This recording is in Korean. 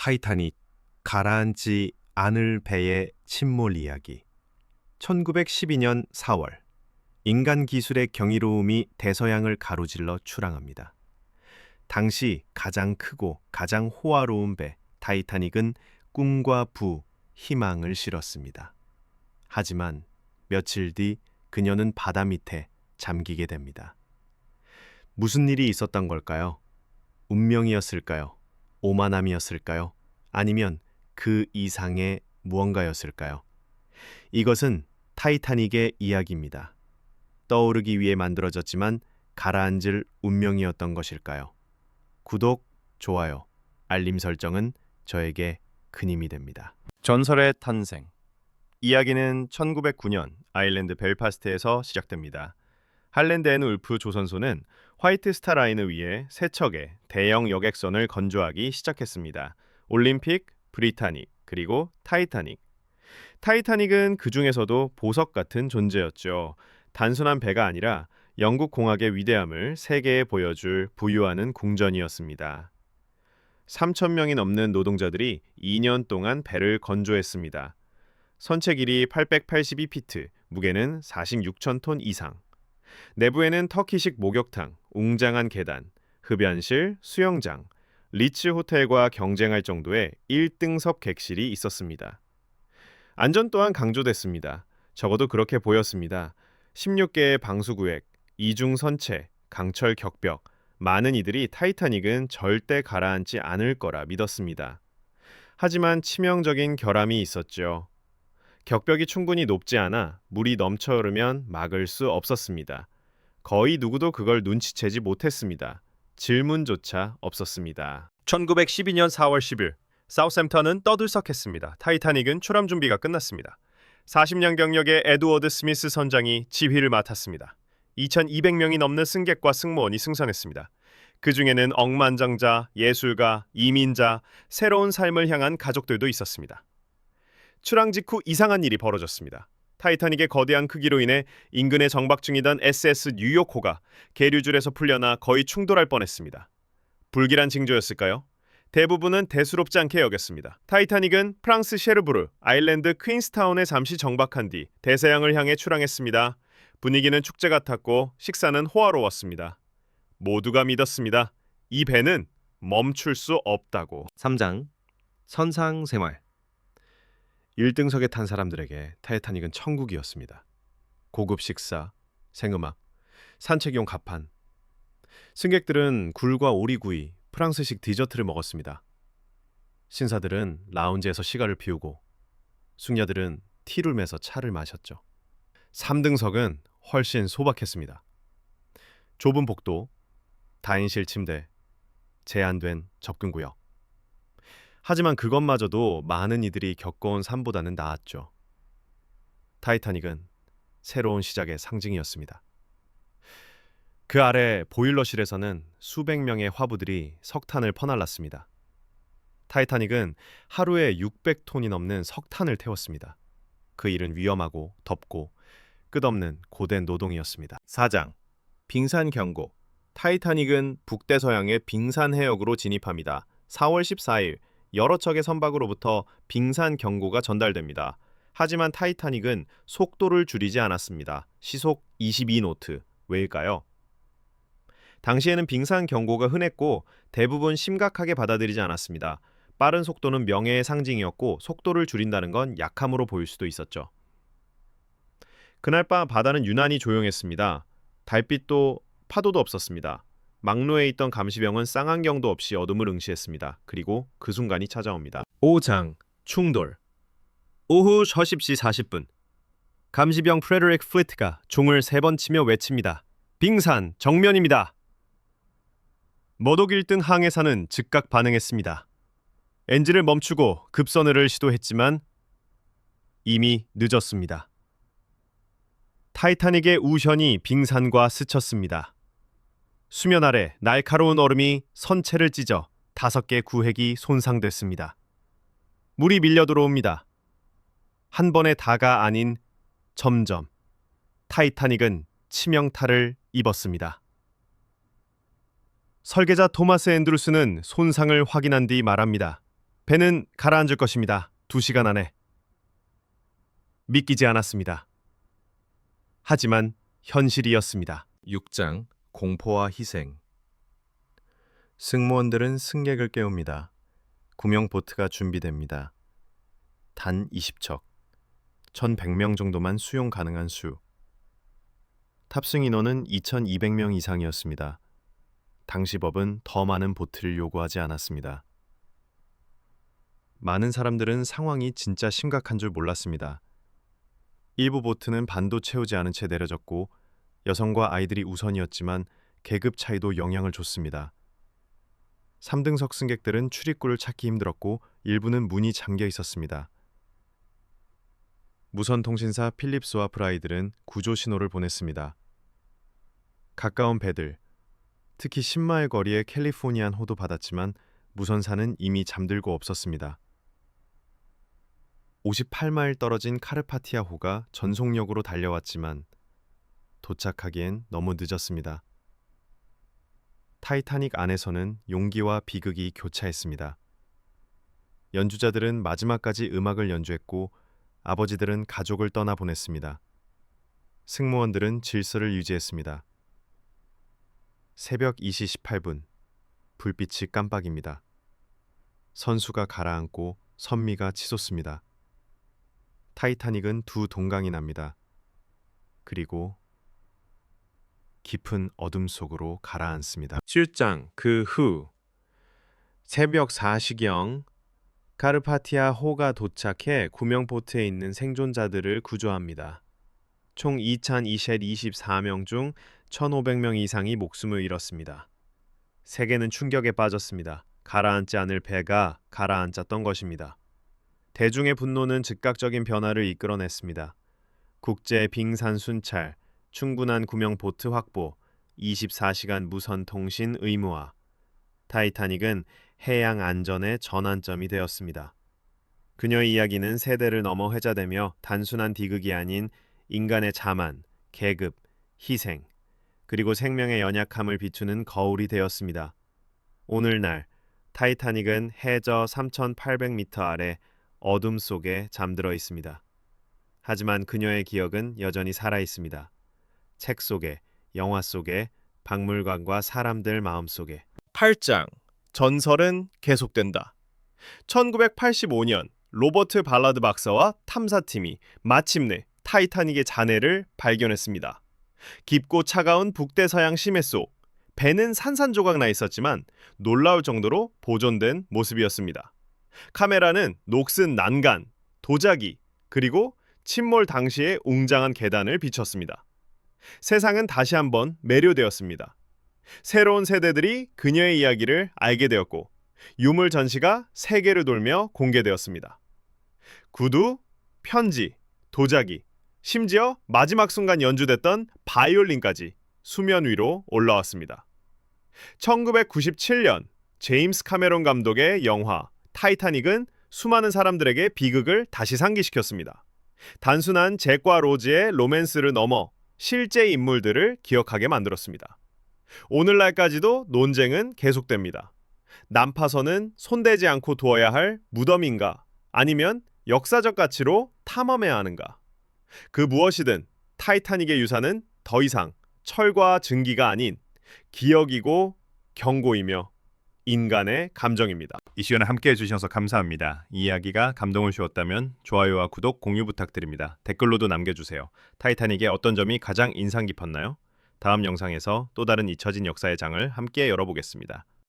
타이타닉 가라앉지 않을 배의 침몰 이야기. 1912년 4월 인간 기술의 경이로움이 대서양을 가로질러 출항합니다. 당시 가장 크고 가장 호화로운 배 타이타닉은 꿈과 부, 희망을 실었습니다. 하지만 며칠 뒤 그녀는 바다 밑에 잠기게 됩니다. 무슨 일이 있었던 걸까요? 운명이었을까요? 오만함이었을까요? 아니면 그 이상의 무언가였을까요? 이것은 타이타닉의 이야기입니다. 떠오르기 위해 만들어졌지만 가라앉을 운명이었던 것일까요? 구독, 좋아요, 알림 설정은 저에게 큰 힘이 됩니다. 전설의 탄생. 이야기는 1909년 아일랜드 벨파스트에서 시작됩니다. 할랜드 앤 울프 조선소는 화이트 스타 라인을 위해 세 척의 대형 여객선을 건조하기 시작했습니다. 올림픽, 브리타닉, 그리고 타이타닉. 타이타닉은 그 중에서도 보석 같은 존재였죠. 단순한 배가 아니라 영국 공학의 위대함을 세계에 보여줄 부유하는 궁전이었습니다. 3,000명이 넘는 노동자들이 2년 동안 배를 건조했습니다. 선체 길이 882피트, 무게는 46,000톤 이상. 내부에는 터키식 목욕탕, 웅장한 계단, 흡연실, 수영장, 리츠 호텔과 경쟁할 정도의 1등석 객실이 있었습니다. 안전 또한 강조됐습니다. 적어도 그렇게 보였습니다. 16개의 방수구획, 이중 선체, 강철 격벽, 많은 이들이 타이타닉은 절대 가라앉지 않을 거라 믿었습니다. 하지만 치명적인 결함이 있었죠. 격벽이 충분히 높지 않아 물이 넘쳐 흐르면 막을 수 없었습니다. 거의 누구도 그걸 눈치채지 못했습니다. 질문조차 없었습니다. 1912년 4월 10일 사우샘턴은 떠들썩했습니다. 타이타닉은 출항 준비가 끝났습니다. 40년 경력의 에드워드 스미스 선장이 지휘를 맡았습니다. 2,200명이 넘는 승객과 승무원이 승선했습니다. 그 중에는 억만장자, 예술가, 이민자, 새로운 삶을 향한 가족들도 있었습니다. 출항 직후 이상한 일이 벌어졌습니다. 타이타닉의 거대한 크기로 인해 인근에 정박 중이던 SS 뉴요코가 계류줄에서 풀려나 거의 충돌할 뻔했습니다. 불길한 징조였을까요? 대부분은 대수롭지 않게 여겼습니다. 타이타닉은 프랑스 셰르부르, 아일랜드 퀸스타운에 잠시 정박한 뒤 대서양을 향해 출항했습니다. 분위기는 축제 같았고 식사는 호화로웠습니다. 모두가 믿었습니다. 이 배는 멈출 수 없다고. 3장 선상생활. 1등석에 탄 사람들에게 타이타닉은 천국이었습니다. 고급 식사, 생음악, 산책용 갑판. 승객들은 굴과 오리구이, 프랑스식 디저트를 먹었습니다. 신사들은 라운지에서 시가를 피우고 숙녀들은 티룸에서 차를 마셨죠. 3등석은 훨씬 소박했습니다. 좁은 복도, 다인실 침대, 제한된 접근구역. 하지만 그것마저도 많은 이들이 겪어온 삶보다는 나았죠. 타이타닉은 새로운 시작의 상징이었습니다. 그 아래 보일러실에서는 수백 명의 화부들이 석탄을 퍼날랐습니다. 타이타닉은 하루에 600톤이 넘는 석탄을 태웠습니다. 그 일은 위험하고 덥고 끝없는 고된 노동이었습니다. 4장 빙산 경고. 타이타닉은 북대서양의 빙산 해역으로 진입합니다. 4월 14일 여러 척의 선박으로부터 빙산 경고가 전달됩니다. 하지만 타이타닉은 속도를 줄이지 않았습니다. 시속 22노트. 왜일까요? 당시에는 빙산 경고가 흔했고 대부분 심각하게 받아들이지 않았습니다. 빠른 속도는 명예의 상징이었고 속도를 줄인다는 건 약함으로 보일 수도 있었죠. 그날 밤 바다는 유난히 조용했습니다. 달빛도 파도도 없었습니다. 막로에 있던 감시병은 쌍안경도 없이 어둠을 응시했습니다. 그리고 그 순간이 찾아옵니다. 5장 충돌. 오후 10시 40분 감시병 프레드릭 플리트가 종을 3번 치며 외칩니다. 빙산 정면입니다. 머독 1등 항해사는 즉각 반응했습니다. 엔진을 멈추고 급선회를 시도했지만 이미 늦었습니다. 타이타닉의 우현이 빙산과 스쳤습니다. 수면 아래 날카로운 얼음이 선체를 찢어 5개 구획이 손상됐습니다. 물이 밀려 들어옵니다. 한 번의 다가 아닌 점점 타이타닉은 치명타를 입었습니다. 설계자 토마스 앤드루스는 손상을 확인한 뒤 말합니다. 배는 가라앉을 것입니다. 2시간 안에. 믿기지 않았습니다. 하지만 현실이었습니다. 6장 공포와 희생. 승무원들은 승객을 깨웁니다. 구명 보트가 준비됩니다. 단 20척, 1,100명 정도만 수용 가능한 수. 탑승 인원은 2,200명 이상이었습니다. 당시 법은 더 많은 보트를 요구하지 않았습니다. 많은 사람들은 상황이 진짜 심각한 줄 몰랐습니다. 일부 보트는 반도 채우지 않은 채 내려졌고 여성과 아이들이 우선이었지만 계급 차이도 영향을 줬습니다. 3등석 승객들은 출입구를 찾기 힘들었고 일부는 문이 잠겨 있었습니다. 무선 통신사 필립스와 브라이들은 구조 신호를 보냈습니다. 가까운 배들, 특히 10마일 거리의 캘리포니안 호도 받았지만 무선사는 이미 잠들고 없었습니다. 58마일 떨어진 카르파티아 호가 전속력으로 달려왔지만 도착하기엔 너무 늦었습니다. 타이타닉 안에서는 용기와 비극이 교차했습니다. 연주자들은 마지막까지 음악을 연주했고 아버지들은 가족을 떠나보냈습니다. 승무원들은 질서를 유지했습니다. 새벽 2시 18분, 불빛이 깜빡입니다. 선수가 가라앉고 선미가 치솟습니다. 타이타닉은 두 동강이 납니다. 그리고 깊은 어둠 속으로 가라앉습니다. 7장 그 후 새벽 4시경 카르파티아 호가 도착해 구명보트에 있는 생존자들을 구조합니다. 총 2,224명 중 1,500명 이상이 목숨을 잃었습니다. 세계는 충격에 빠졌습니다. 가라앉지 않을 배가 가라앉았던 것입니다. 대중의 분노는 즉각적인 변화를 이끌어냈습니다. 국제 빙산 순찰, 충분한 구명 보트 확보, 24시간 무선 통신 의무화. 타이타닉은 해양 안전의 전환점이 되었습니다. 그녀의 이야기는 세대를 넘어 회자되며 단순한 비극이 아닌 인간의 자만, 계급, 희생, 그리고 생명의 연약함을 비추는 거울이 되었습니다. 오늘날 타이타닉은 해저 3,800m 아래 어둠 속에 잠들어 있습니다. 하지만 그녀의 기억은 여전히 살아 있습니다. 책 속에, 영화 속에, 박물관과 사람들 마음속에. 8장 전설은 계속된다. 1985년 로버트 발라드 박사와 탐사팀이 마침내 타이타닉의 잔해를 발견했습니다. 깊고 차가운 북대서양 심해 속 배는 산산조각 나 있었지만 놀라울 정도로 보존된 모습이었습니다. 카메라는 녹슨 난간, 도자기, 그리고 침몰 당시의 웅장한 계단을 비췄습니다. 세상은 다시 한번 매료되었습니다. 새로운 세대들이 그녀의 이야기를 알게 되었고 유물 전시가 세계를 돌며 공개되었습니다. 구두, 편지, 도자기, 심지어 마지막 순간 연주됐던 바이올린까지 수면 위로 올라왔습니다. 1997년 제임스 카메론 감독의 영화 타이타닉은 수많은 사람들에게 비극을 다시 상기시켰습니다. 단순한 잭과 로즈의 로맨스를 넘어 실제 인물들을 기억하게 만들었습니다. 오늘날까지도 논쟁은 계속됩니다. 난파선은 손대지 않고 두어야 할 무덤인가 아니면 역사적 가치로 탐험해야 하는가. 그 무엇이든 타이타닉의 유산은 더 이상 철과 증기가 아닌 기억이고 경고이며 인간의 감정입니다. 이 시간에 함께해 주셔서 감사합니다. 이 이야기가 감동을 주었다면 좋아요와 구독, 공유 부탁드립니다. 댓글로도 남겨주세요. 타이타닉의 어떤 점이 가장 인상 깊었나요? 다음 영상에서 또 다른 잊혀진 역사의 장을 함께 열어보겠습니다.